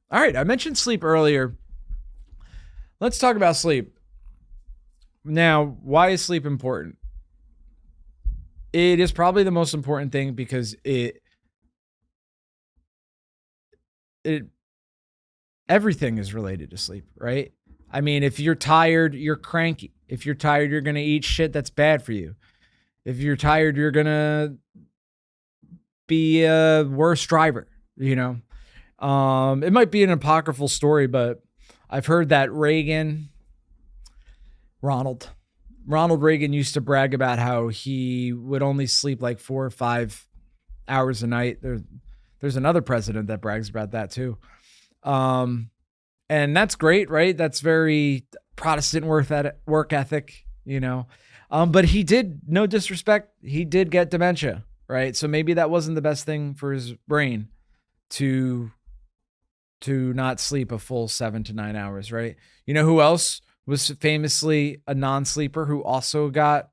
All right, I mentioned sleep earlier. Let's talk about sleep. Now, why is sleep important? It is probably the most important thing because it everything is related to sleep, right? I mean, if you're tired, you're cranky. If you're tired, you're going to eat shit that's bad for you. If you're tired, you're going to be a worse driver, you know? It might be an apocryphal story, but I've heard that Ronald, Ronald Reagan used to brag about how he would only sleep like 4 or 5 hours a night. There's another president that brags about that too. Um, and that's great, right? That's very Protestant work ethic, you know. But he did, no disrespect, he did get dementia, right? So maybe that wasn't the best thing for his brain to not sleep a full 7 to 9 hours, right? You know who else was famously a non-sleeper who also got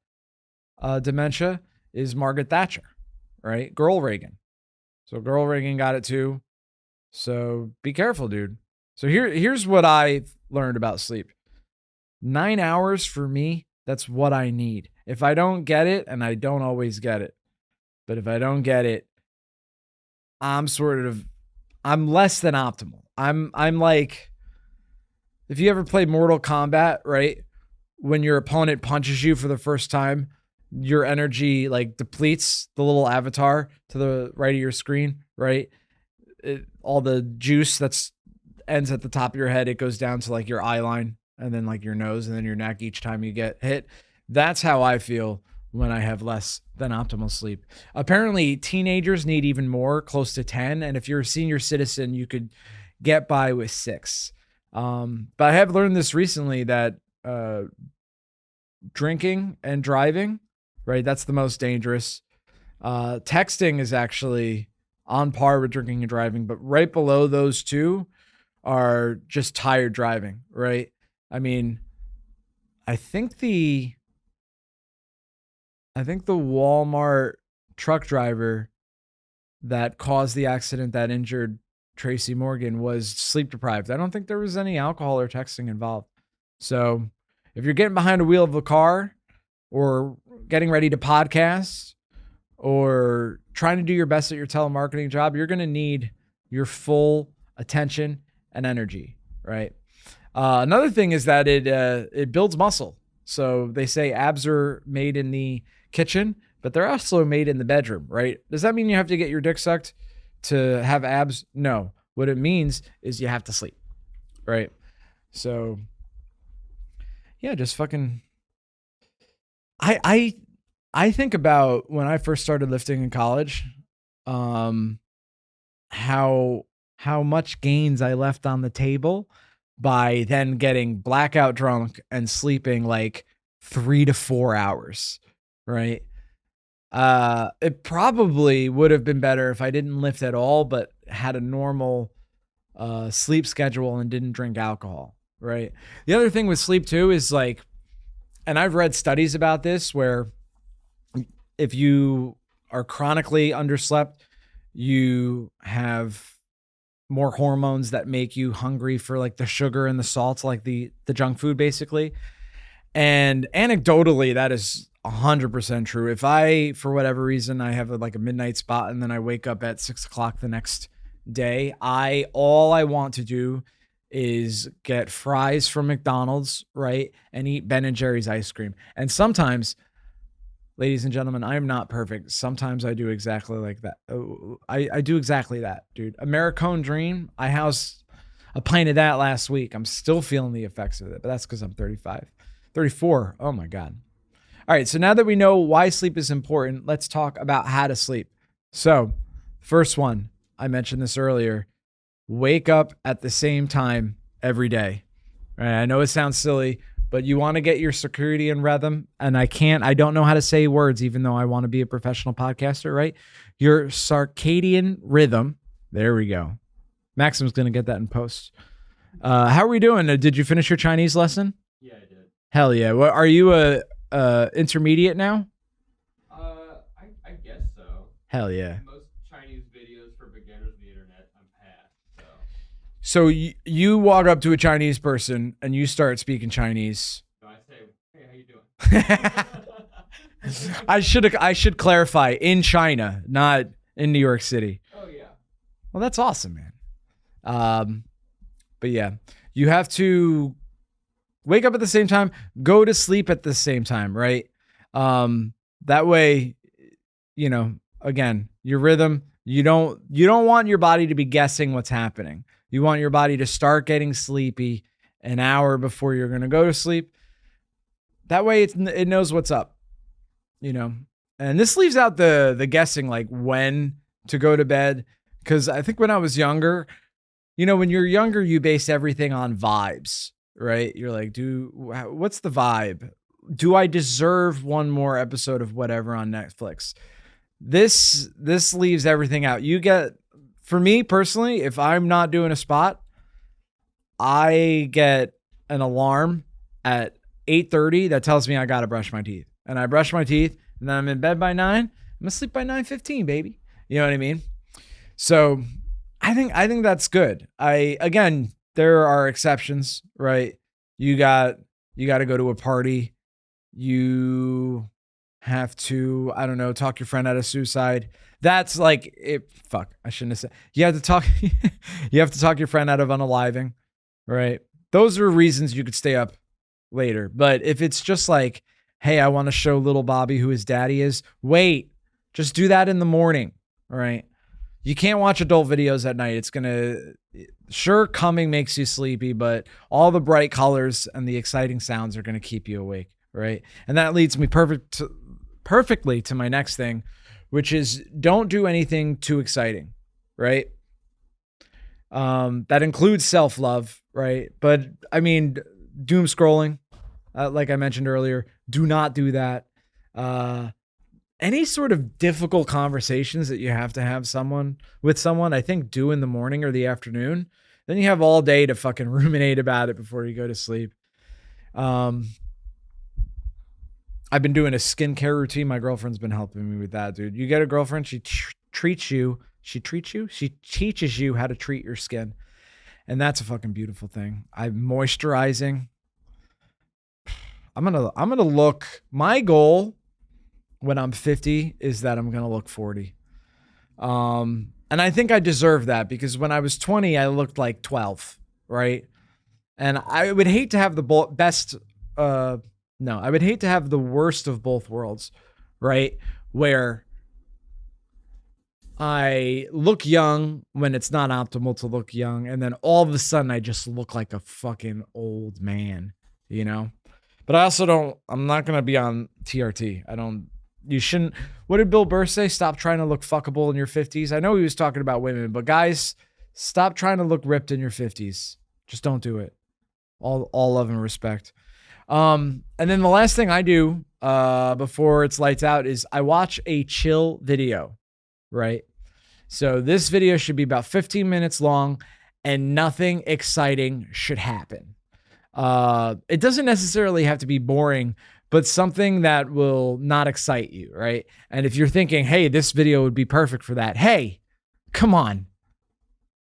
dementia is Margaret Thatcher, right? Girl Reagan. So girl Reagan got it too. So be careful, dude. So here's what I've learned about sleep. 9 hours for me, that's what I need. If I don't get it, and I don't always get it, but if I don't get it, I'm less than optimal. I'm like, if you ever play Mortal Kombat, right? When your opponent punches you for the first time, your energy like depletes the little avatar to the right of your screen, right? All the juice that's ends at the top of your head, it goes down to like your eye line and then like your nose and then your neck each time you get hit. That's how I feel when I have less than optimal sleep. Apparently, teenagers need even more, close to 10. And if you're a senior citizen, you could get by with 6. But I have learned this recently that drinking and driving, right? That's the most dangerous. Texting is actually on par with drinking and driving, but right below those two are just tired driving, right? I mean, I think the Walmart truck driver that caused the accident that injured Tracy Morgan was sleep deprived. I don't think there was any alcohol or texting involved. So if you're getting behind a wheel of a car or getting ready to podcast or trying to do your best at your telemarketing job, you're going to need your full attention and energy, right? Another thing is that it builds muscle. So they say abs are made in the kitchen, but they're also made in the bedroom, right? Does that mean you have to get your dick sucked to have abs? No. What it means is you have to sleep, right? So yeah, just fucking I think about when I first started lifting in college, um how much gains I left on the table by then getting blackout drunk and sleeping like 3 to 4 hours, right? It probably would have been better if I didn't lift at all, but had a normal sleep schedule and didn't drink alcohol, right? The other thing with sleep too is like, and I've read studies about this where if you are chronically underslept, you have more hormones that make you hungry for like the sugar and the salt, like the junk food basically. And anecdotally, that is 100% true. If I, for whatever reason, I have like a midnight spot and then I wake up at 6 o'clock the next day, all I want to do is get fries from McDonald's, right? And eat Ben and Jerry's ice cream. And sometimes, ladies and gentlemen, I am not perfect. Sometimes I do exactly like that. I do exactly that, dude. Americone Dream. I housed a pint of that last week. I'm still feeling the effects of it, but that's because I'm 35. 34. Oh my God. All right. So now that we know why sleep is important, let's talk about how to sleep. So, first one, I mentioned this earlier, wake up at the same time every day. All right. I know it sounds silly, but you want to get your circadian rhythm. And I don't know how to say words, even though I want to be a professional podcaster, right? Your circadian rhythm. There we go. Maxim's going to get that in post. How are we doing? Did you finish your Chinese lesson? Yeah, I did. Hell yeah. What, are you a intermediate now? I guess so. Hell yeah. Most Chinese videos for beginners on the internet, I'm past. So So you walk up to a Chinese person and you start speaking Chinese. So I say, hey, how you doing? I should clarify, in China, not in New York City. Oh yeah. Well, that's awesome, man. But yeah, you have to wake up at the same time, go to sleep at the same time, right? That way, you know, again, your rhythm, you don't want your body to be guessing what's happening. You want your body to start getting sleepy an hour before you're going to go to sleep. That way it knows what's up, you know. And this leaves out the guessing, like when to go to bed, cuz I think when I was younger, you know, when you're younger, you base everything on vibes, right? You're like, what's the vibe? Do I deserve one more episode of whatever on Netflix? This leaves everything out. You get, for me personally, if I'm not doing a spot, I get an alarm at 8:30 that tells me I got to brush my teeth. And I brush my teeth and then I'm in bed by 9. I'm going to sleep by 9:15, baby. You know what I mean? So I think that's good. Again, there are exceptions, right? You got to go to a party. You have to, I don't know, talk your friend out of suicide. That's like it. Fuck, I shouldn't have said. You have to talk. You have to talk your friend out of unaliving, right? Those are reasons you could stay up later. But if it's just like, hey, I want to show little Bobby who his daddy is. Wait, just do that in the morning, all right? You can't watch adult videos at night. It's sure, coming makes you sleepy, but all the bright colors and the exciting sounds are going to keep you awake, right? And that leads me perfectly to my next thing, which is don't do anything too exciting, right? That includes self-love, right? But I mean, doom scrolling, like I mentioned earlier, do not do that. Any sort of difficult conversations that you have to have with someone, I think do in the morning or the afternoon. Then you have all day to fucking ruminate about it before you go to sleep. I've been doing a skincare routine. My girlfriend's been helping me with that, dude. You get a girlfriend, she teaches you how to treat your skin. And that's a fucking beautiful thing. I'm moisturizing. I'm going to look, my goal when I'm 50 is that I'm going to look 40. And I think I deserve that because when I was 20, I looked like 12, right? And I would hate to have the I would hate to have the worst of both worlds, right? Where I look young when it's not optimal to look young. And then all of a sudden I just look like a fucking old man, you know? But I also I'm not going to be on TRT. You shouldn't. What did Bill Burr say? Stop trying to look fuckable in your 50s. I know he was talking about women, but guys, stop trying to look ripped in your 50s. Just don't do it. All love and respect. And then the last thing I do before it's lights out is I watch a chill video, right? So this video should be about 15 minutes long and nothing exciting should happen. It doesn't necessarily have to be boring, but something that will not excite you, right? And if you're thinking, hey, this video would be perfect for that. Hey, come on.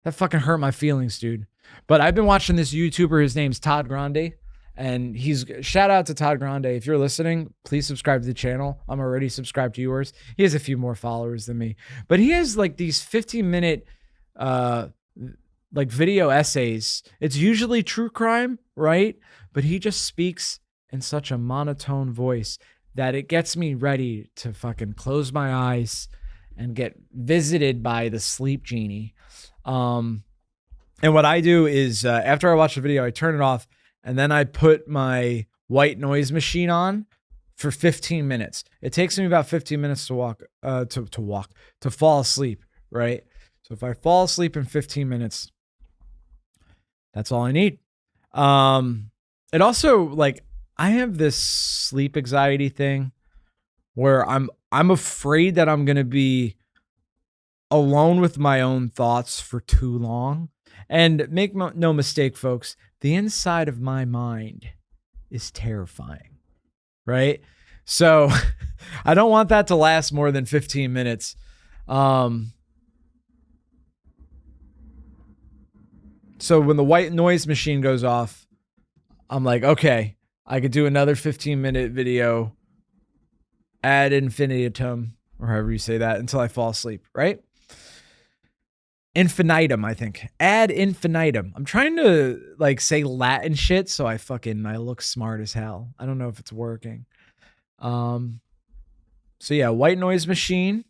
That fucking hurt my feelings, dude. But I've been watching this YouTuber. His name's Todd Grande. And shout out to Todd Grande. If you're listening, please subscribe to the channel. I'm already subscribed to yours. He has a few more followers than me. But he has like these 15-minute like video essays. It's usually true crime, right? But he just speaks in such a monotone voice that it gets me ready to fucking close my eyes and get visited by the sleep genie. And what I do is after I watch the video, I turn it off and then I put my white noise machine on for 15 minutes. It takes me about 15 minutes to fall asleep, right? So if I fall asleep in 15 minutes, that's all I need. It also, like, I have this sleep anxiety thing where I'm afraid that I'm going to be alone with my own thoughts for too long. And make no mistake, folks, the inside of my mind is terrifying, right? So I don't want that to last more than 15 minutes. So when the white noise machine goes off, I'm like, okay, I could do another 15-minute video ad infinitum, or however you say that, until I fall asleep, right? Infinitum, I think. Ad infinitum. I'm trying to like say Latin shit so I look smart as hell. I don't know if it's working. So yeah, white noise machine.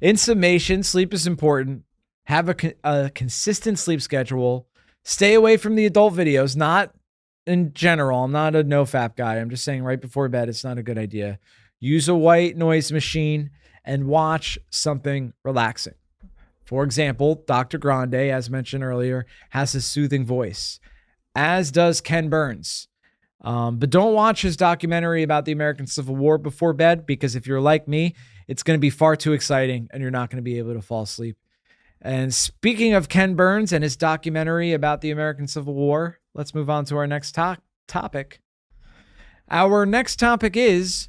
In summation, sleep is important. Have a consistent sleep schedule. Stay away from the adult videos, not in general. I'm not a no-fap guy. I'm just saying right before bed, it's not a good idea. Use a white noise machine and watch something relaxing. For example, Dr. Grande, as mentioned earlier, has a soothing voice, as does Ken Burns. But don't watch his documentary about the American Civil War before bed, because if you're like me, it's going to be far too exciting and you're not going to be able to fall asleep. And speaking of Ken Burns and his documentary about the American Civil War, let's move on to our next topic. Our next topic is,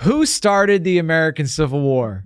who started the American Civil War?